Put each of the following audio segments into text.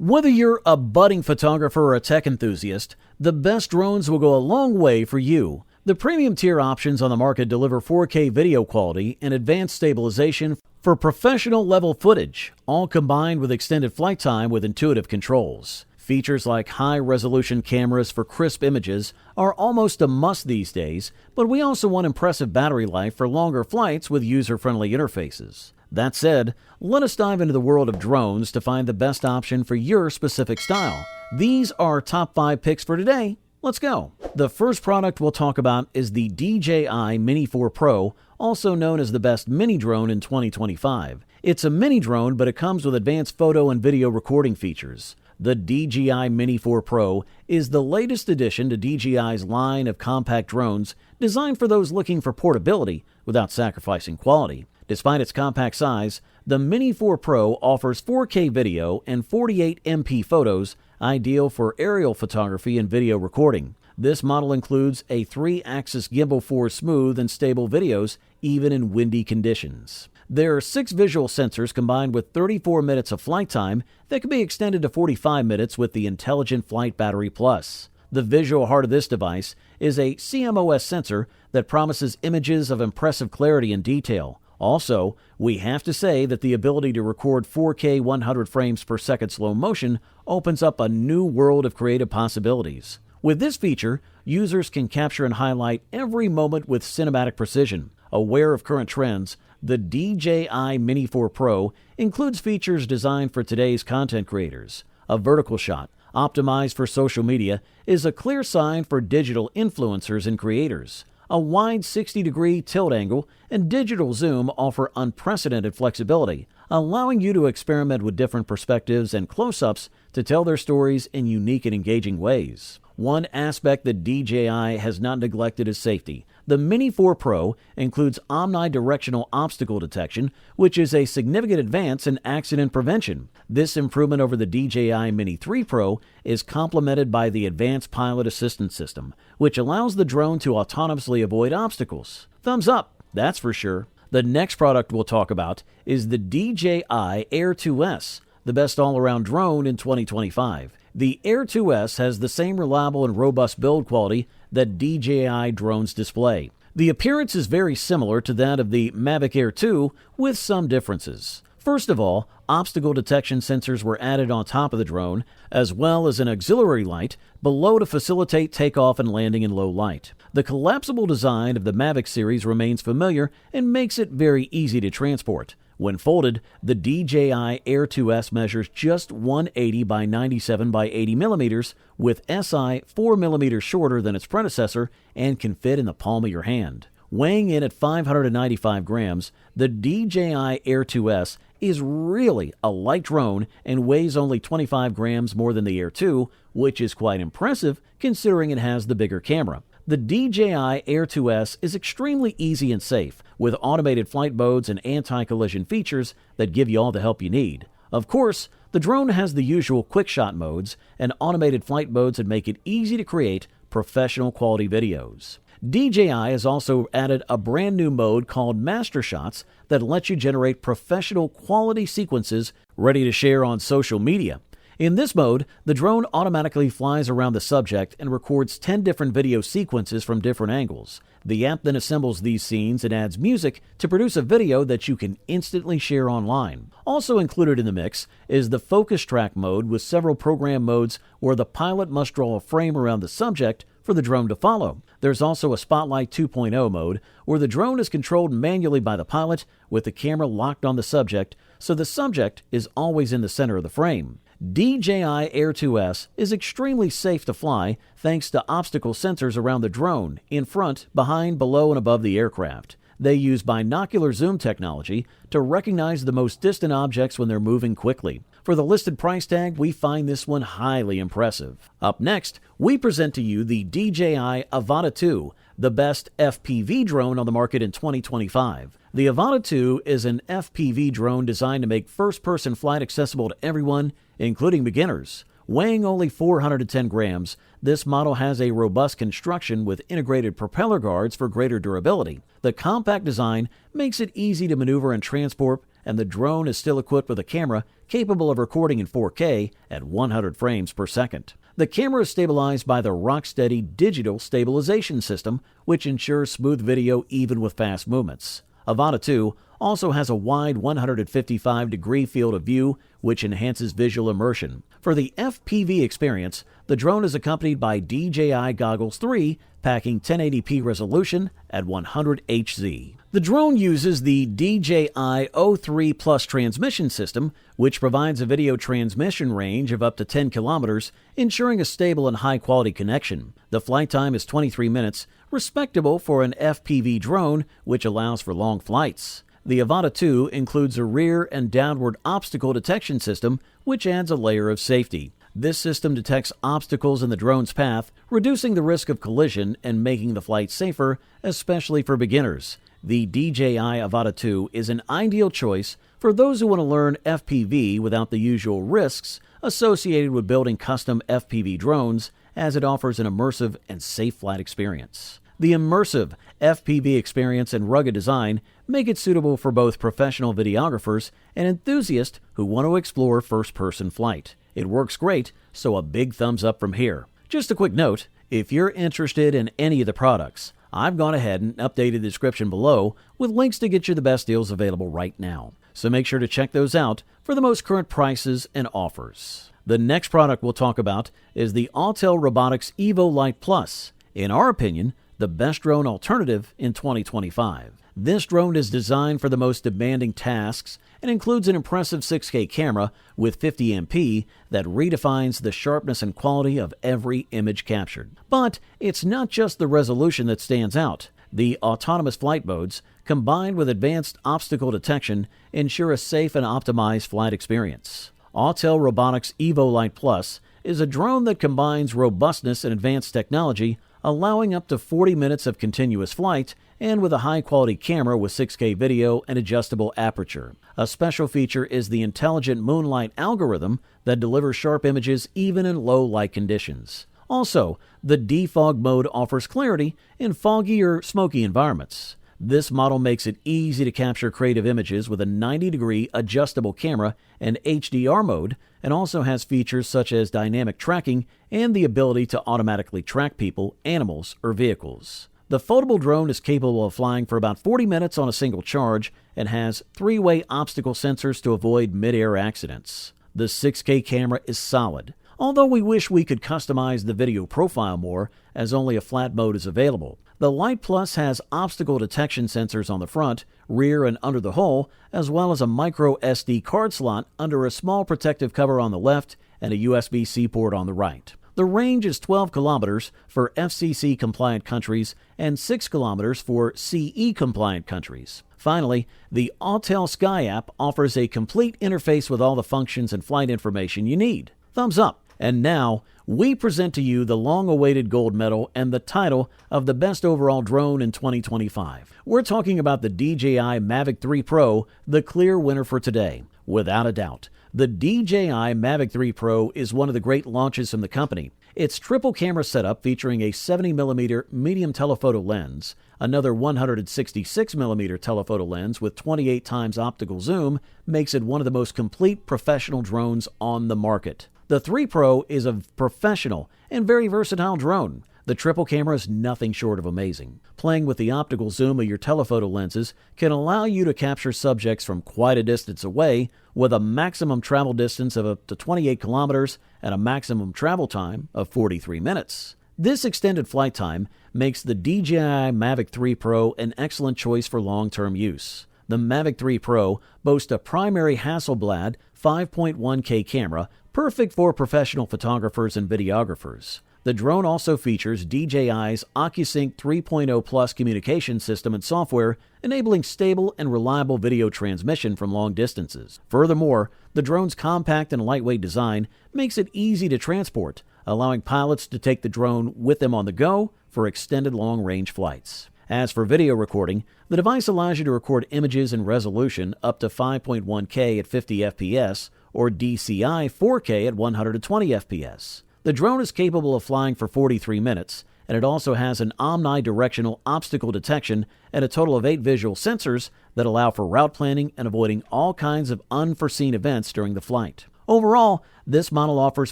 Whether you're a budding photographer or a tech enthusiast, the best drones will go a long way for you. The premium tier options on the market deliver 4K video quality and advanced stabilization for professional level footage, all combined with extended flight time with intuitive controls. Features like high-resolution cameras for crisp images are almost a must these days, but we also want impressive battery life for longer flights with user-friendly interfaces. That said, let us dive into the world of drones to find the best option for your specific style. These are our top 5 picks for today. Let's go. The first product we'll talk about is the DJI Mini4 Pro, also known as the best mini drone in 2025. It's a mini drone, but it comes with advanced photo and video recording features. The DJI Mini4 Pro is the latest addition to DJI's line of compact drones designed for those looking for portability without sacrificing quality. Despite its compact size, the Mini4 Pro offers 4K video and 48MP photos, ideal for aerial photography and video recording. This model includes a 3-axis gimbal for smooth and stable videos, even in windy conditions. There are 6 visual sensors combined with 34 minutes of flight time that can be extended to 45 minutes with the Intelligent Flight Battery Plus. The visual heart of this device is a CMOS sensor that promises images of impressive clarity and detail. Also, we have to say that the ability to record 4K 100 frames per second slow motion opens up a new world of creative possibilities. With this feature, users can capture and highlight every moment with cinematic precision. Aware of current trends, the DJI Mini4 Pro includes features designed for today's content creators. A vertical shot, optimized for social media, is a clear sign for digital influencers and creators. A wide 60-degree tilt angle and digital zoom offer unprecedented flexibility, allowing you to experiment with different perspectives and close-ups to tell their stories in unique and engaging ways. One aspect that DJI has not neglected is safety. The Mini4 Pro includes omnidirectional obstacle detection, which is a significant advance in accident prevention. This improvement over the DJI Mini3 Pro is complemented by the Advanced Pilot Assistance System, which allows the drone to autonomously avoid obstacles. Thumbs up, that's for sure. The next product we'll talk about is the DJI Air 2S, the best all-around drone in 2025. The Air 2S has the same reliable and robust build quality that DJI drones display. The appearance is very similar to that of the Mavic Air 2 with some differences. First of all, obstacle detection sensors were added on top of the drone, as well as an auxiliary light below to facilitate takeoff and landing in low light. The collapsible design of the Mavic series remains familiar and makes it very easy to transport. When folded, the DJI Air 2S measures just 180 by 97 by 80 millimeters, with SI 4 millimeters shorter than its predecessor and can fit in the palm of your hand. Weighing in at 595 grams, the DJI Air 2S is really a light drone and weighs only 25 grams more than the Air 2, which is quite impressive considering it has the bigger camera. The DJI Air 2S is extremely easy and safe, with automated flight modes and anti-collision features that give you all the help you need. Of course, the drone has the usual quick shot modes and automated flight modes that make it easy to create professional quality videos. DJI has also added a brand new mode called Master Shots that lets you generate professional quality sequences ready to share on social media. In this mode, the drone automatically flies around the subject and records 10 different video sequences from different angles. The app then assembles these scenes and adds music to produce a video that you can instantly share online. Also included in the mix is the focus track mode with several program modes where the pilot must draw a frame around the subject for the drone to follow. There's also a Spotlight 2.0 mode where the drone is controlled manually by the pilot with the camera locked on the subject, so the subject is always in the center of the frame. DJI Air 2S is extremely safe to fly thanks to obstacle sensors around the drone, in front, behind, below, and above the aircraft. They use binocular zoom technology to recognize the most distant objects when they're moving quickly. For the listed price tag, we find this one highly impressive. Up next, we present to you the DJI Avata 2, the best FPV drone on the market in 2025. The Avata 2 is an FPV drone designed to make first-person flight accessible to everyone, including beginners. Weighing only 410 grams, this model has a robust construction with integrated propeller guards for greater durability. The compact design makes it easy to maneuver and transport and the drone is still equipped with a camera capable of recording in 4K at 100 frames per second. The camera is stabilized by the rock-steady digital stabilization system, which ensures smooth video even with fast movements. Avata 2 also has a wide 155-degree field of view, which enhances visual immersion. For the FPV experience, the drone is accompanied by DJI Goggles 3, packing 1080p resolution at 100 Hz. The drone uses the DJI O3 Plus transmission system, which provides a video transmission range of up to 10 kilometers, ensuring a stable and high-quality connection. The flight time is 23 minutes, respectable for an FPV drone, which allows for long flights. The Avata 2 includes a rear and downward obstacle detection system, which adds a layer of safety. This system detects obstacles in the drone's path, reducing the risk of collision and making the flight safer, especially for beginners. The DJI Avata 2 is an ideal choice for those who want to learn FPV without the usual risks associated with building custom FPV drones, as it offers an immersive and safe flight experience. The immersive FPV experience and rugged design make it suitable for both professional videographers and enthusiasts who want to explore first-person flight. It works great, so a big thumbs up from here. Just a quick note, if you're interested in any of the products, I've gone ahead and updated the description below with links to get you the best deals available right now. So make sure to check those out for the most current prices and offers. The next product we'll talk about is the Autel Robotics Evo Lite Plus. In our opinion, the best drone alternative in 2025. This drone is designed for the most demanding tasks and includes an impressive 6K camera with 50MP that redefines the sharpness and quality of every image captured. But it's not just the resolution that stands out. The autonomous flight modes, combined with advanced obstacle detection, ensure a safe and optimized flight experience. Autel Robotics Evo Lite Plus is a drone that combines robustness and advanced technology, allowing up to 40 minutes of continuous flight, and with a high-quality camera with 6K video and adjustable aperture. A special feature is the intelligent moonlight algorithm that delivers sharp images even in low light conditions. Also, the defog mode offers clarity in foggy or smoky environments. This model makes it easy to capture creative images with a 90-degree adjustable camera and HDR mode, and also has features such as dynamic tracking and the ability to automatically track people, animals, or vehicles. The foldable drone is capable of flying for about 40 minutes on a single charge and has 3-way obstacle sensors to avoid mid-air accidents. The 6K camera is solid, although we wish we could customize the video profile more, as only a flat mode is available. The Lite Plus has obstacle detection sensors on the front, rear, and under the hull, as well as a micro SD card slot under a small protective cover on the left and a USB-C port on the right. The range is 12 kilometers for FCC-compliant countries and 6 kilometers for CE-compliant countries. Finally, the Autel Sky app offers a complete interface with all the functions and flight information you need. Thumbs up! And now, we present to you the long-awaited gold medal and the title of the best overall drone in 2025. We're talking about the DJI Mavic 3 Pro, the clear winner for today. Without a doubt, the DJI Mavic 3 Pro is one of the great launches from the company. Its triple camera setup featuring a 70mm medium telephoto lens, another 166mm telephoto lens with 28 times optical zoom makes it one of the most complete professional drones on the market. The 3 Pro is a professional and very versatile drone. The triple camera is nothing short of amazing. Playing with the optical zoom of your telephoto lenses can allow you to capture subjects from quite a distance away, with a maximum travel distance of up to 28 kilometers and a maximum travel time of 43 minutes. This extended flight time makes the DJI Mavic 3 Pro an excellent choice for long-term use. The Mavic 3 Pro boasts a primary Hasselblad 5.1K camera, perfect for professional photographers and videographers. The drone also features DJI's OcuSync 3.0 Plus communication system and software, enabling stable and reliable video transmission from long distances. Furthermore, the drone's compact and lightweight design makes it easy to transport, allowing pilots to take the drone with them on the go for extended long-range flights. As for video recording, the device allows you to record images in resolution up to 5.1K at 50 FPS or DCI 4K at 120 FPS. The drone is capable of flying for 43 minutes and it also has an omnidirectional obstacle detection and a total of 8 visual sensors that allow for route planning and avoiding all kinds of unforeseen events during the flight. Overall, this model offers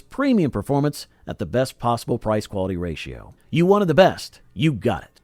premium performance at the best possible price-quality ratio. You wanted the best, you got it.